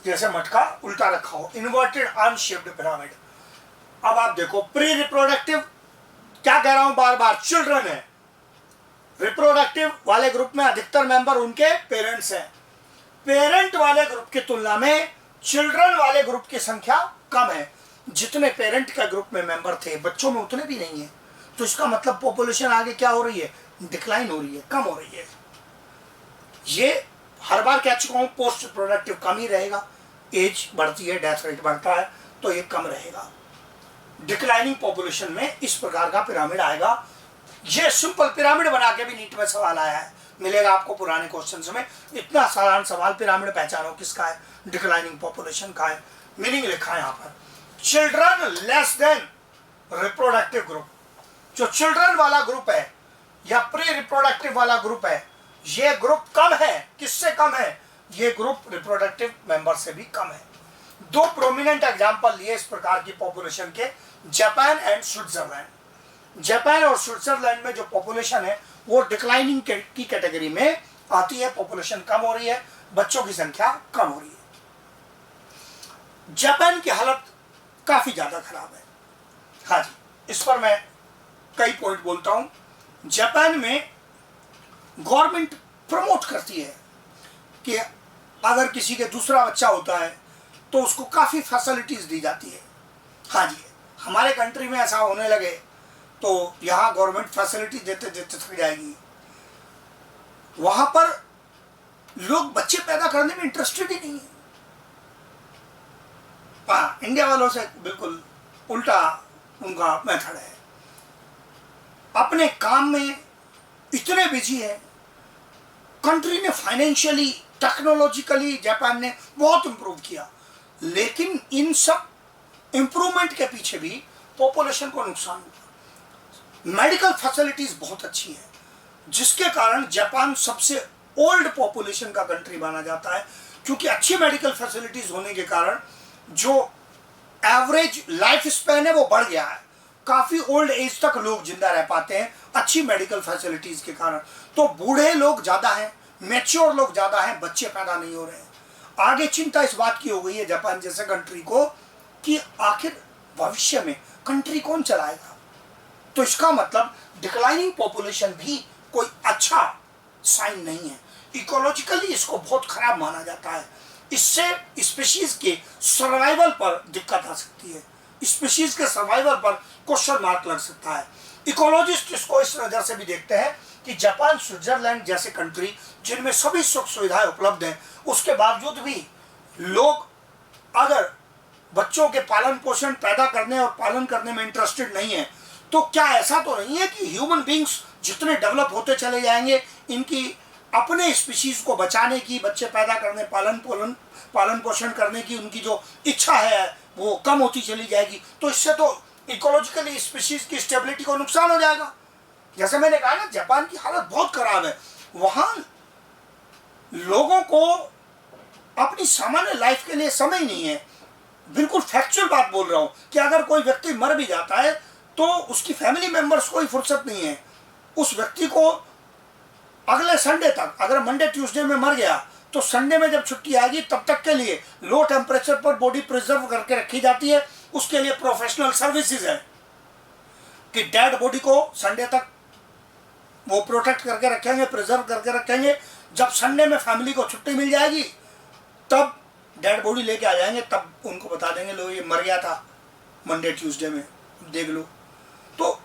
जैसे मटका उल्टा रखा हो, इन्वर्टेड आन शेप्ड पिरामिड। अब आप देखो, प्री रिप्रोडक्टिव, क्या कह रहा हूं बार बार, चिल्ड्रन है। रिप्रोडक्टिव वाले ग्रुप में अधिकतर मेंबर उनके पेरेंट्स हैं। पेरेंट वाले ग्रुप की तुलना में चिल्ड्रन वाले ग्रुप की संख्या कम है। जितने पेरेंट का ग्रुप में मेंबर थे, बच्चों में उतने भी नहीं है। तो इसका मतलब पॉपुलेशन आगे क्या हो रही है, डिक्लाइन हो रही है, कम हो रही है। ये हर बार कह चुका हूं, पोस्ट प्रोडक्टिव कम ही रहेगा। एज बढ़ती है, डेथ रेट बढ़ता है, तो ये कम रहेगा। डिक्लाइनिंग पॉपुलेशन में इस प्रकार का पिरामिड आएगा। ये सिंपल पिरामिड बना के भी नीट में सवाल आया है, मिलेगा आपको पुराने क्वेश्चंस में। इतना साधारण सवाल, पिरामिड पहचानो किसका है, डिक्लाइनिंग पॉपुलेशन का है। मीनिंग लिखा है यहाँ पर, children less than reproductive group. जो चिल्ड्रन वाला ग्रुप है या प्री रिप्रोडक्टिव वाला ग्रुप है, ये ग्रुप कम है। किससे कम है? ये ग्रुप रिप्रोडक्टिव मेंबर से भी कम है। दो प्रोमिनेंट एग्जांपल लिए इस प्रकार की पॉपुलेशन के, जापान एंड स्विट्जरलैंड। जापान और स्विट्जरलैंड में जो पॉपुलेशन है वो डिक्लाइनिंग की कैटेगरी में आती है। पॉपुलेशन कम हो रही है, बच्चों की संख्या कम हो रही है। जापान की हालत काफ़ी ज़्यादा खराब है। हाँ जी, इस पर मैं कई पॉइंट बोलता हूँ। जापान में गवर्नमेंट प्रमोट करती है कि अगर किसी के दूसरा बच्चा होता है तो उसको काफ़ी फैसिलिटीज़ दी जाती है। हाँ जी, हमारे कंट्री में ऐसा होने लगे तो यहाँ गवर्नमेंट फैसिलिटी देते देते थक जाएगी। वहाँ पर लोग बच्चे पैदा करने में इंटरेस्टेड ही नहीं है। हाँ, इंडिया वालों से बिल्कुल उल्टा उनका मेथड है। अपने काम में इतने बिजी है। कंट्री ने फाइनेंशियली, टेक्नोलॉजिकली जापान ने बहुत इंप्रूव किया, लेकिन इन सब इंप्रूवमेंट के पीछे भी पॉपुलेशन को नुकसान हुआ। मेडिकल फैसिलिटीज बहुत अच्छी है, जिसके कारण जापान सबसे ओल्ड पॉपुलेशन का कंट्री माना जाता है, क्योंकि अच्छी मेडिकल फैसिलिटीज होने के कारण जो एवरेज लाइफ स्पैन है वो बढ़ गया है। काफ़ी ओल्ड एज तक लोग जिंदा रह पाते हैं अच्छी मेडिकल फैसिलिटीज़ के कारण। तो बूढ़े लोग ज़्यादा हैं, मैच्योर लोग ज़्यादा हैं, बच्चे पैदा नहीं हो रहे हैं। आगे चिंता इस बात की हो गई है जापान जैसे कंट्री को कि आखिर भविष्य में कंट्री कौन चलाएगा। तो इसका मतलब डिक्लाइनिंग पॉपुलेशन भी कोई अच्छा साइन नहीं है। इकोलॉजिकली इसको बहुत खराब माना जाता है। इससे स्पीशीज के सर्वाइवल पर दिक्कत आ सकती है, स्पीशीज के सर्वाइवल पर क्वेश्चन मार्क लग सकता है। इकोलॉजिस्ट इसको इस नज़र से भी देखते हैं कि जापान, स्विट्जरलैंड जैसे कंट्री जिनमें सभी सुख सुविधाएं उपलब्ध हैं, उसके बावजूद भी लोग अगर बच्चों के पालन पोषण पैदा करने और पालन करने में इंटरेस्टेड नहीं है, तो क्या ऐसा तो नहीं है कि ह्यूमन बींग्स जितने डेवलप होते चले जाएंगे, इनकी अपने स्पीशीज को बचाने की, बच्चे पैदा करने, पालन पोषण करने की उनकी जो इच्छा है वो कम होती चली जाएगी। तो इससे तो इकोलॉजिकली स्पीशीज की स्टेबिलिटी को नुकसान हो जाएगा। जैसे मैंने कहा ना, जापान की हालत बहुत खराब है। वहाँ लोगों को अपनी सामान्य लाइफ के लिए समय नहीं है। बिल्कुल फैक्चुअल बात बोल रहा हूँ कि अगर कोई व्यक्ति मर भी जाता है तो उसकी फैमिली मेंबर्स को ही फुर्सत नहीं है। उस व्यक्ति को अगले संडे तक, अगर मंडे ट्यूसडे में मर गया तो संडे में जब छुट्टी आएगी तब तक के लिए लो टेम्परेचर पर बॉडी प्रिजर्व करके रखी जाती है। उसके लिए प्रोफेशनल सर्विसेज है कि डेड बॉडी को संडे तक वो प्रोटेक्ट करके रखेंगे, प्रिजर्व करके रखेंगे। जब संडे में फैमिली को छुट्टी मिल जाएगी तब डेड बॉडी लेके आ जाएंगे, तब उनको बता देंगे लो ये मर गया था मंडे ट्यूसडे में, देख लो। तो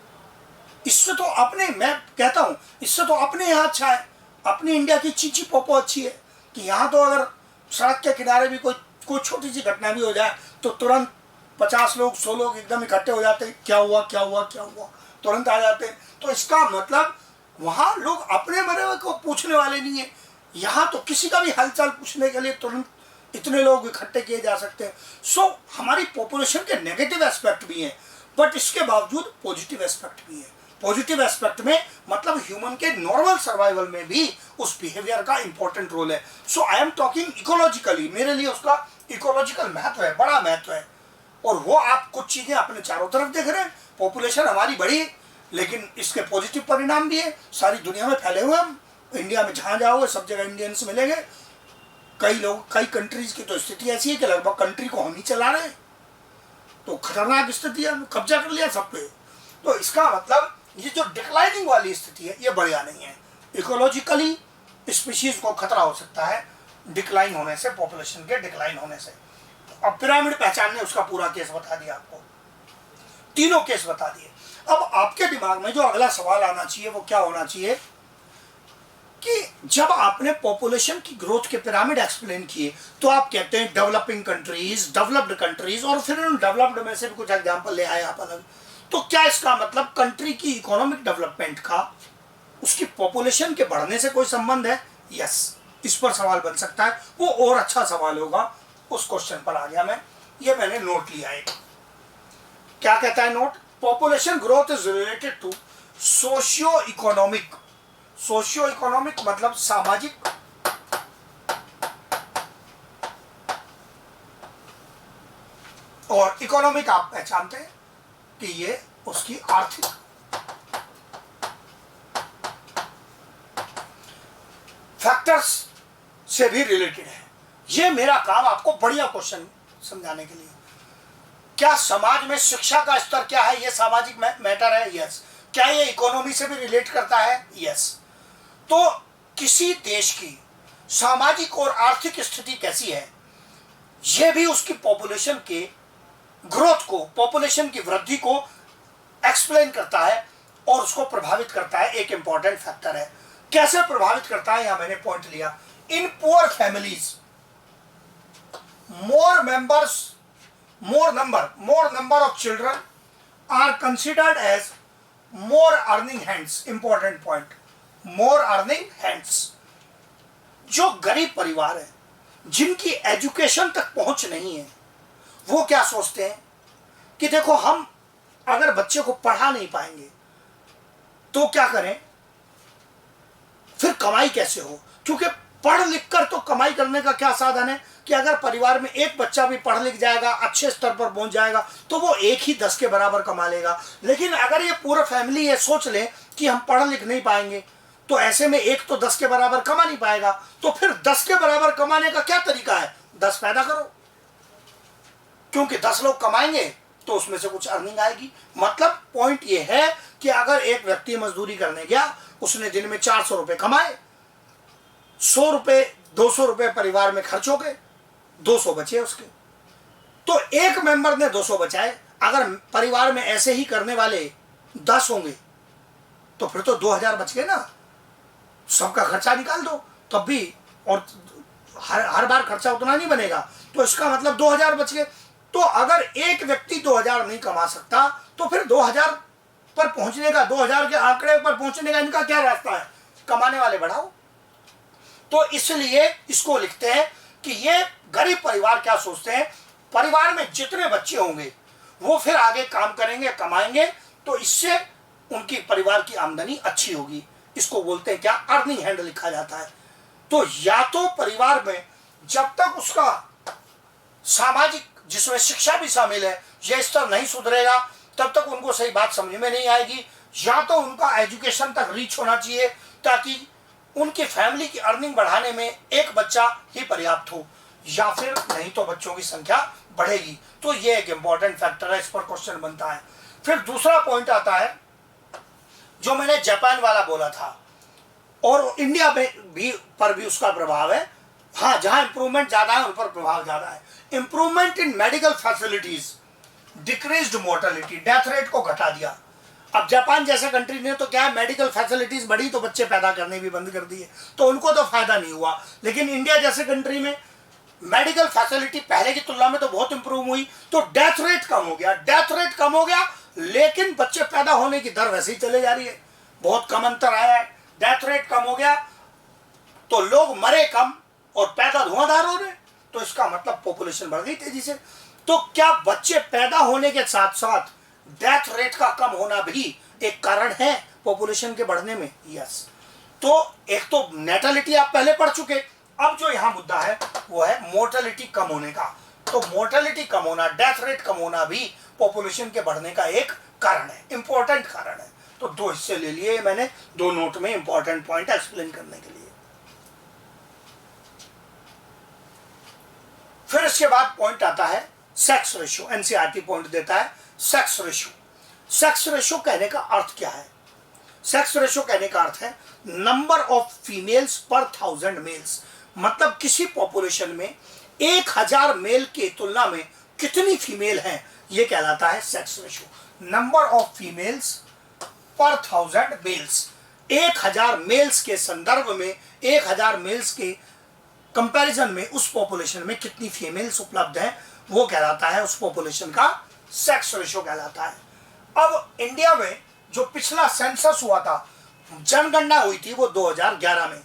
इससे तो अपने, मैं कहता हूँ इससे तो अपने यहाँ अच्छा है। अपनी इंडिया की चीची पोपो अच्छी है कि यहाँ तो अगर सड़क के किनारे भी कोई छोटी सी घटना भी हो जाए तो तुरंत 50 लोग 100 लोग एकदम इकट्ठे हो जाते हैं, क्या हुआ क्या हुआ क्या हुआ, तुरंत आ जाते हैं। तो इसका मतलब वहाँ लोग अपने मरे हुए को पूछने वाले नहीं है। यहाँ तो किसी का भी हालचाल पूछने के लिए तुरंत इतने लोग इकट्ठे किए जा सकते हैं। सो हमारी पॉपुलेशन के नेगेटिव एस्पेक्ट भी हैं, बट इसके बावजूद पॉजिटिव एस्पेक्ट भी है। पॉजिटिव एस्पेक्ट में मतलब ह्यूमन के नॉर्मल सर्वाइवल में भी उस बिहेवियर का इंपॉर्टेंट रोल है। सो आई एम टॉकिंग इकोलॉजिकली, मेरे लिए उसका इकोलॉजिकल महत्व है, बड़ा महत्व है। और वो आप कुछ चीज़ें अपने चारों तरफ देख रहे हैं। पॉपुलेशन हमारी बढ़ी, लेकिन इसके पॉजिटिव परिणाम भी है। सारी दुनिया में फैले हुए हम, इंडिया में जहाँ जाओगे सब जगह इंडियंस मिलेंगे। कई लोग, कई कंट्रीज की तो स्थिति ऐसी है कि लगभग कंट्री को हम ही चला रहे हैं। तो खतरनाक स्थिति है, कब्जा कर लिया सब पे। तो इसका मतलब ये जो डिक्लाइनिंग वाली स्थिति है ये बढ़िया नहीं है। इकोलॉजिकली स्पीशीज को खतरा हो सकता है डिक्लाइन होने से, पॉपुलेशन के डिक्लाइन होने से। अब पिरामिड पहचान ने उसका पूरा केस बता दिया आपको, तीनों केस बता दिए। अब आपके दिमाग में जो अगला सवाल आना चाहिए वो क्या होना चाहिए कि जब आपने पॉपुलेशन की ग्रोथ के पिरामिड एक्सप्लेन किए तो आप कहते हैं डेवलपिंग कंट्रीज, डेवलप्ड कंट्रीज, और फिर उन डेवलप्ड में से भी कुछ एग्जांपल ले आए आप अलग। तो क्या इसका मतलब कंट्री की इकोनॉमिक डेवलपमेंट का उसकी पॉपुलेशन के बढ़ने से कोई संबंध है? यस, इस पर सवाल बन सकता है। वो और अच्छा सवाल होगा, उस क्वेश्चन पर आ गया मैं। ये मैंने नोट लिया है। क्या कहता है note? Population growth is related to socio economic. Socio economic मतलब सामाजिक और इकोनॉमिक आप पहचानते हैं कि ये उसकी आर्थिक फैक्टर्स से भी रिलेटेड है। ये मेरा काम आपको बढ़िया क्वेश्चन समझाने के लिए। क्या समाज में शिक्षा का स्तर क्या है, ये सामाजिक मैटर है? यस। क्या ये इकोनॉमी से भी रिलेट करता है? यस। तो किसी देश की सामाजिक और आर्थिक स्थिति कैसी है, यह भी उसकी पॉपुलेशन के ग्रोथ को, पॉपुलेशन की वृद्धि को एक्सप्लेन करता है और उसको प्रभावित करता है। एक इंपॉर्टेंट फैक्टर है। कैसे प्रभावित करता है, यहां मैंने पॉइंट लिया। In poor families more number of children are considered as more earning hands. Important point, more earning hands. जो गरीब परिवार है, जिनकी एजुकेशन तक पहुंच नहीं है, वो क्या सोचते हैं कि देखो हम अगर बच्चे को पढ़ा नहीं पाएंगे तो क्या करें, फिर कमाई कैसे हो? क्योंकि पढ़ लिख कर तो कमाई करने का क्या साधन है कि अगर परिवार में एक बच्चा भी पढ़ लिख जाएगा, अच्छे स्तर पर पहुंच जाएगा, तो वो एक ही 10 के बराबर कमा लेगा। लेकिन अगर ये पूरा फैमिली ये सोच ले कि हम पढ़ लिख नहीं पाएंगे, तो ऐसे में एक तो 10 के बराबर कमा नहीं पाएगा, तो फिर 10 के बराबर कमाने का क्या तरीका है? 10 पैदा करो, क्योंकि 10 लोग कमाएंगे तो उसमें से कुछ अर्निंग आएगी। मतलब पॉइंट ये है कि अगर एक व्यक्ति मजदूरी करने गया, उसने दिन में 400 रुपए कमाए, 100 रुपए 200 रुपए परिवार में खर्च हो गए, 200 बचे उसके, तो एक मेंबर ने 200 बचाए। अगर परिवार में ऐसे ही करने वाले 10 होंगे तो फिर तो 2000 बच गए ना। सबका खर्चा निकाल दो तब भी, और हर बार खर्चा उतना नहीं बनेगा, तो इसका मतलब 2000 बच गए। तो अगर एक व्यक्ति 2000 नहीं कमा सकता तो फिर 2000 पर पहुंचने का, 2000 के आंकड़े पर पहुंचने का इनका क्या रास्ता है? कमाने वाले बढ़ाओ। तो इसलिए इसको लिखते हैं कि ये गरीब परिवार क्या सोचते हैं, परिवार में जितने बच्चे होंगे वो फिर आगे काम करेंगे, कमाएंगे, तो इससे उनकी परिवार की आमदनी अच्छी होगी। इसको बोलते हैं क्या? अर्निंग हैंड लिखा जाता है। तो या तो परिवार में जब तक उसका सामाजिक, जिसमें शिक्षा भी शामिल है, यह स्तर नहीं सुधरेगा, तब तक उनको सही बात समझ में नहीं आएगी। या तो उनका एजुकेशन तक रीच होना चाहिए ताकि उनकी फैमिली की अर्निंग बढ़ाने में एक बच्चा ही पर्याप्त हो, या फिर नहीं तो बच्चों की संख्या बढ़ेगी। तो ये एक इंपॉर्टेंट फैक्टर है, इस पर क्वेश्चन बनता है। फिर दूसरा पॉइंट आता है जो मैंने जापान वाला बोला था, और इंडिया में भी पर भी उसका प्रभाव है। हाँ, जहां इंप्रूवमेंट ज्यादा है उन पर प्रभाव ज्यादा है। Improvement in medical facilities, decreased mortality, death rate को घटा दिया। अब जापान जैसे कंट्री ने तो क्या है, मेडिकल फैसिलिटीज बढ़ी तो बच्चे पैदा करने भी बंद कर दिए, तो उनको तो फायदा नहीं हुआ। लेकिन इंडिया जैसे कंट्री में मेडिकल फैसिलिटी पहले की तुलना में तो बहुत इंप्रूव हुई, तो डेथ रेट कम हो गया। डेथ रेट कम हो गया, लेकिन बच्चे पैदा होने की दर वैसे ही चले जा रही है, बहुत कम अंतर आया है। डेथ रेट कम हो गया तो लोग मरे कम और पैदा धुआंधार हो रहे, तो इसका मतलब पॉपुलेशन बढ़ गई तेजी से। तो क्या बच्चे पैदा होने के साथ साथ डेथ रेट का कम होना भी एक कारण है पॉपुलेशन के बढ़ने में? यस। तो एक तो नेटलिटी आप पहले पढ़ चुके, अब जो यहां मुद्दा है वो है मोर्टेलिटी कम होने का। तो मोर्टेलिटी कम होना, डेथ रेट कम होना भी पॉपुलेशन के बढ़ने का एक कारण है, इंपॉर्टेंट कारण है। तो 2 हिस्से ले लिए मैंने, 2 नोट में इंपॉर्टेंट पॉइंट एक्सप्लेन करने के लिए। फिर इसके बाद पॉइंट आता है सेक्स रेशियो। एनसीईआरटी पॉइंट देता है सेक्स रेशियो। सेक्स रेशियो कहने का अर्थ क्या है? सेक्स रेशियो कहने का अर्थ है नंबर ऑफ फीमेल्स पर 1000 मेल्स। मतलब किसी पॉपुलेशन में 1000 मेल की तुलना में कितनी फीमेल हैं, यह कहलाता है sex ratio. Number of females पर 1000 मेल्स, 1000 मेल्स के संदर्भ में, 1000 मेल्स के कंपैरिजन में उस पॉपुलेशन में कितनी फीमेल्स उपलब्ध हैं, वो कहलाता है उस पॉपुलेशन का सेक्स रेशियो कहलाता है। अब इंडिया में जो पिछला सेंसस हुआ था, जनगणना हुई थी, वो 2011 में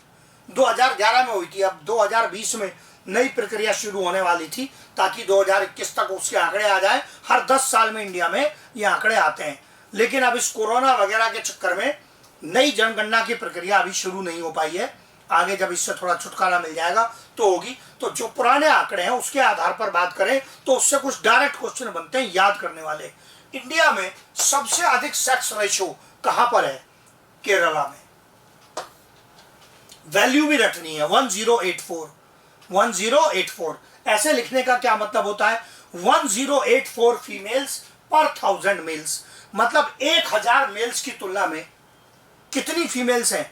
हुई थी। अब 2020 में नई प्रक्रिया शुरू होने वाली थी ताकि 2021 तक उसके आंकड़े आ जाए। हर 10 साल में इंडिया में ये आंकड़े आते हैं, लेकिन अब इस कोरोना वगैरह के चक्कर में नई जनगणना की प्रक्रिया अभी शुरू नहीं हो पाई है। आगे जब इससे थोड़ा छुटकारा मिल जाएगा तो होगी। तो जो पुराने आंकड़े हैं उसके आधार पर बात करें तो उससे कुछ डायरेक्ट क्वेश्चन बनते हैं याद करने वाले। इंडिया में सबसे अधिक सेक्स रेशियो कहां पर है? केरला में। वैल्यू भी रटनी है, 1084। ऐसे लिखने का क्या मतलब होता है, 1084 फीमेल्स पर 1000 मेल्स, मतलब 1000 मेल्स की तुलना में कितनी फीमेल्स हैं,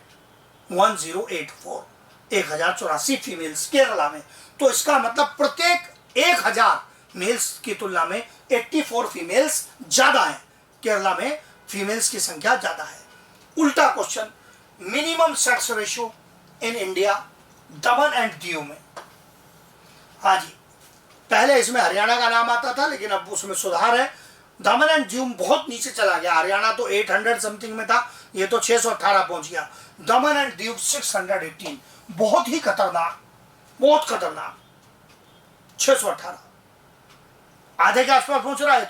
1084, 1084 फीमेल्स केरला में। तो इसका मतलब प्रत्येक 1000 मेल्स की तुलना में 84 फीमेल्स ज्यादा है, केरला में फीमेल्स की संख्या ज्यादा है। उल्टा question, minimum sex ratio in India Daman and Diu में। हाँ जी, पहले इसमें हरियाणा का नाम आता था लेकिन अब उसमें सुधार है, दमन एंड दीव बहुत नीचे चला गया। हरियाणा तो 800 समथिंग में था, ये तो 618 पहुंच गया। दमन एंड दीव 618, बहुत ही खतरनाक, बहुत खतरनाक। 618 आधे के आसपास पहुंच रहा है,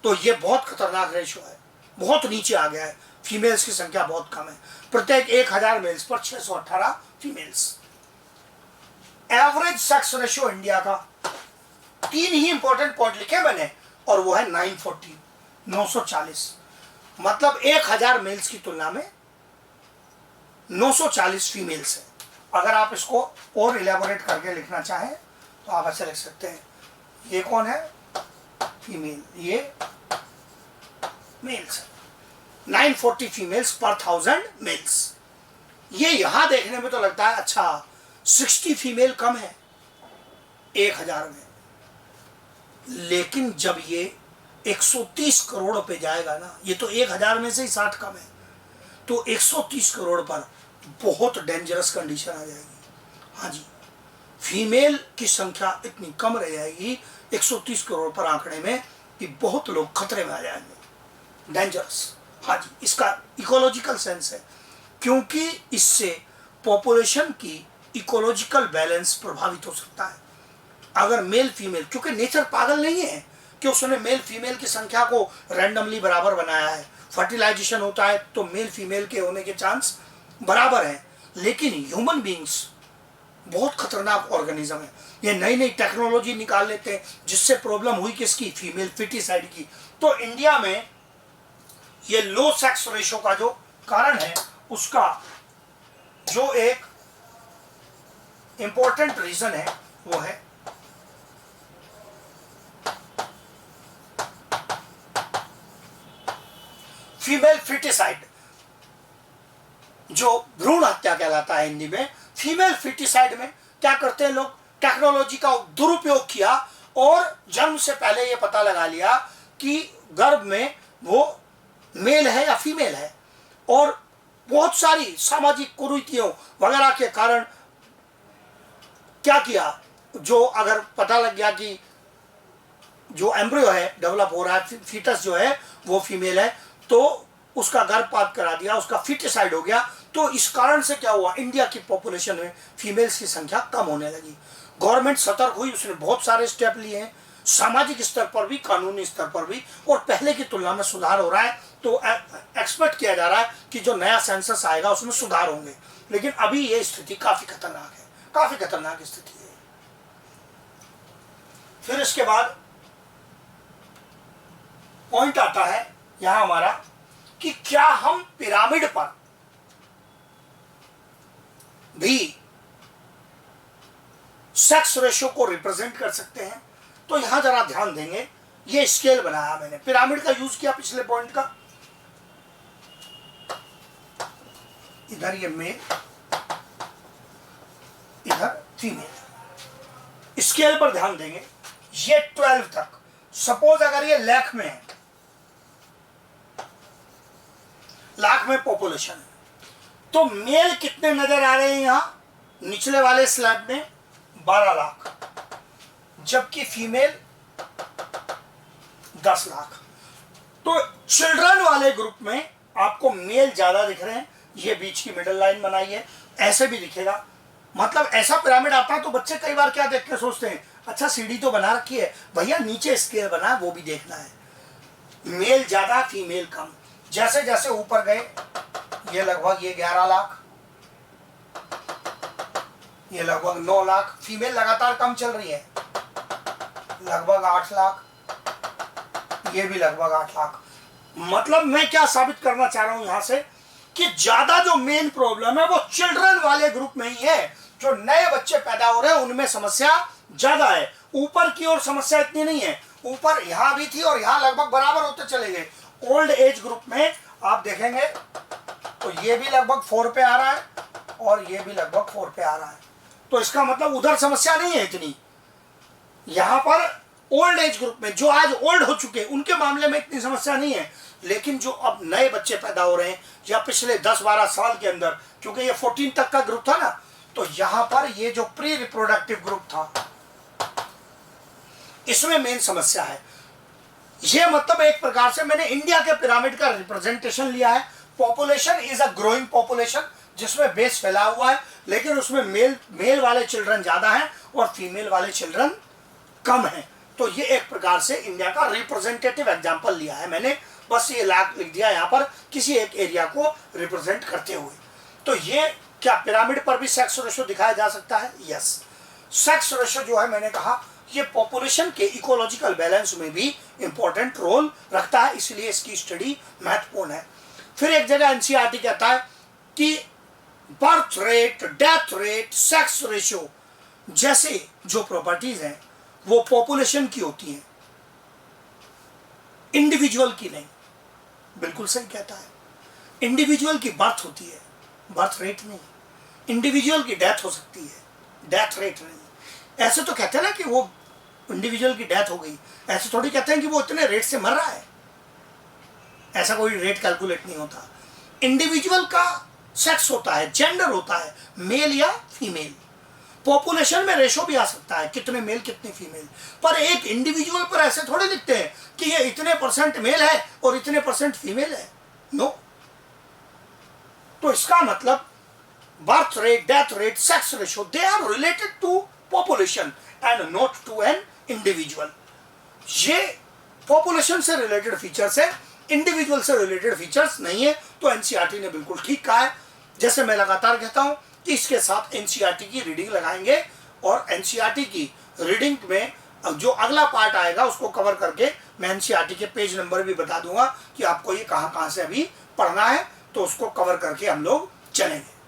तो ये बहुत खतरनाक रेशियो है, बहुत नीचे आ गया है। फीमेल्स की संख्या बहुत कम है, प्रत्येक 1000 मेल्स पर 618 females. Average sex ratio India का 3 ही इंपॉर्टेंट पॉइंट लिखे मैंने, और वो है 940, 940, मतलब 1000 मेल्स की तुलना में 940 फीमेल्स है। अगर आप इसको और इलेबोरेट करके लिखना चाहें तो आप ऐसे लिख सकते हैं, ये कौन है, फीमेल, ये मेल्स है, 940 फीमेल्स पर 1000 मेल्स। ये यहां देखने में तो लगता है अच्छा 60 फीमेल कम है 1000 में, लेकिन जब ये 130 करोड़ पे जाएगा ना, ये तो 1000 में से ही 60 कम है, तो 130 करोड़ पर बहुत डेंजरस कंडीशन आ जाएगी। हाँ जी, फीमेल की संख्या इतनी कम रह जाएगी 130 करोड़ पर आंकड़े में कि बहुत लोग खतरे में आ जाएंगे, डेंजरस। हाँ जी, इसका इकोलॉजिकल सेंस है, क्योंकि इससे पॉपुलेशन की इकोलॉजिकल बैलेंस प्रभावित हो सकता है। अगर मेल फीमेल, क्योंकि नेचर पागल नहीं है कि उसने मेल फीमेल की संख्या को रैंडमली बराबर बनाया है, फर्टिलाइजेशन होता है तो मेल फीमेल के होने के चांस बराबर है, लेकिन ह्यूमन बींग्स बहुत खतरनाक ऑर्गेनिज्म है। ये नई नई टेक्नोलॉजी निकाल लेते हैं, जिससे प्रॉब्लम हुई किसकी, फीमेल फिटिसाइड की। तो इंडिया में ये लो सेक्स रेशो का जो कारण है, उसका जो एक इंपॉर्टेंट रीजन है वो है फीमेल फिटिसाइड, जो भ्रूण हत्या कहलाता है हिंदी में। फीमेल फिटिसाइड में क्या करते हैं लोग, टेक्नोलॉजी का दुरुपयोग किया और जन्म से पहले ये पता लगा लिया कि गर्भ में वो मेल है या फीमेल है, और बहुत सारी सामाजिक कुरीतियों वगैरह के कारण क्या किया, जो अगर पता लग गया कि जो एम्ब्रियो है डेवलप हो रहा है, फीटस जो है वो फीमेल है, तो उसका गर्भपात करा दिया, उसका फिटिसाइड हो गया। तो इस कारण से क्या हुआ, इंडिया की पॉपुलेशन में फीमेल्स की संख्या कम होने लगी। गवर्नमेंट सतर्क हुई, उसने बहुत सारे स्टेप लिए हैं, सामाजिक स्तर पर भी, कानूनी स्तर पर भी, और पहले की तुलना में सुधार हो रहा है। तो एक्सपेक्ट किया जा रहा है कि जो नया सेंसस आएगा उसमें सुधार होंगे, लेकिन अभी ये स्थिति काफी खतरनाक है, काफी खतरनाक स्थिति है। फिर इसके बाद पॉइंट आता है यहां हमारा कि क्या हम पिरामिड पर भी सेक्स रेशो को रिप्रेजेंट कर सकते हैं। तो यहां जरा ध्यान देंगे, ये स्केल बनाया मैंने, पिरामिड का यूज किया पिछले पॉइंट का, इधर ये मेल, इधर फीमेल। स्केल पर ध्यान देंगे, ये 12 तक, सपोज अगर ये लाख में है, लाख में पॉपुलेशन है, तो मेल कितने नजर आ रहे हैं यहां निचले वाले स्लैब में, 12 लाख, जबकि फीमेल 10 लाख। तो चिल्ड्रन वाले ग्रुप में आपको मेल ज्यादा दिख रहे हैं, ये बीच की मिडिल लाइन बनाई है, ऐसे भी दिखेगा। मतलब ऐसा पिरामिड आता है तो बच्चे कई बार क्या देख के सोचते हैं, अच्छा सीढ़ी तो बना रखी है भैया, नीचे स्केल बना है वो भी देखना है, मेल ज्यादा फीमेल कम। जैसे जैसे ऊपर गए, ये लगभग ये 11 लाख, ये लगभग 9 लाख, फीमेल लगातार कम चल रही है, लगभग 8 लाख, ये भी लगभग 8 लाख। मतलब मैं क्या साबित करना चाह रहा हूं यहां से कि ज्यादा जो मेन प्रॉब्लम है वो चिल्ड्रन वाले ग्रुप में ही है, जो नए बच्चे पैदा हो रहे हैं उनमें समस्या ज्यादा है। ऊपर की ओर समस्या इतनी नहीं है, ऊपर यहां भी थी और यहां लगभग बराबर होते चले गए। ओल्ड एज ग्रुप में आप देखेंगे तो ये भी लगभग 4 पे आ रहा है और ये भी लगभग 4 पे आ रहा है। तो इसका मतलब उधर समस्या नहीं है इतनी। यहां पर ओल्ड एज ग्रुप में जो आज ओल्ड हो चुके हैं उनके मामले में इतनी समस्या नहीं है, लेकिन जो अब नए बच्चे पैदा हो रहे हैं या पिछले 10-12 साल के अंदर, क्योंकि ये 14 तक का ग्रुप था ना, तो यहां पर ये जो प्री रिप्रोडक्टिव ग्रुप था इसमें मेन समस्या है। ये मतलब एक प्रकार से मैंने इंडिया के पिरामिड का रिप्रेजेंटेशन लिया है। Population is a growing population जिसमें बेस फैला हुआ है, लेकिन उसमें मेल वाले चिल्ड्रन ज्यादा हैं और फीमेल वाले चिल्ड्रन कम हैं। तो ये एक प्रकार से इंडिया का रिप्रेजेंटेटिव एग्जांपल लिया है मैंने, बस ये लिख दिया यहाँ पर किसी एक एरिया को रिप्रेजेंट करते हुए। तो ये क्या पिरामिड पर भी सेक्स रेशो दिखाया जा सकता है? यस। सेक्स रेशो जो है मैंने कहा ये पॉपुलेशन के इकोलॉजिकल बैलेंस में भी इंपॉर्टेंट रोल रखता है, इसलिए इसकी स्टडी महत्वपूर्ण है। फिर एक जगह एनसीईआरटी कहता है कि birth rate, death rate, sex ratio जैसे जो प्रॉपर्टीज हैं वो पॉपुलेशन की होती हैं, इंडिविजुअल की नहीं। बिल्कुल सही कहता है। इंडिविजुअल की बर्थ होती है, बर्थ रेट नहीं। इंडिविजुअल की डेथ हो सकती है, डेथ रेट नहीं। ऐसे तो कहते हैं ना कि वो इंडिविजुअल की डेथ हो गई, ऐसे थोड़ी कहते हैं कि वो इतने रेट से मर रहा है। ऐसा कोई रेट कैलकुलेट नहीं होता। इंडिविजुअल का सेक्स होता है, जेंडर होता है, मेल या फीमेल। पॉपुलेशन में रेशो भी आ सकता है, कितने मेल कितने फीमेल, पर एक इंडिविजुअल पर ऐसे थोड़े लिखते हैं कि ये इतने % मेल है और इतने % फीमेल है। नो। तो इसका मतलब birth rate, death rate, sex ratio they are related to population and not to an individual. ये पॉपुलेशन से रिलेटेड फीचर्स है, इंडिविजुअल से रिलेटेड फीचर्स नहीं है। तो एनसीईआरटी ने बिल्कुल ठीक कहा है। जैसे मैं लगातार कहता हूं कि इसके साथ एनसीईआरटी की रीडिंग लगाएंगे और एनसीईआरटी की रीडिंग में जो अगला पार्ट आएगा उसको कवर करके मैं एनसीईआरटी के पेज नंबर भी बता दूंगा कि आपको ये कहां से अभी पढ़ना है, तो उसको कवर करके हम लोग चलेंगे।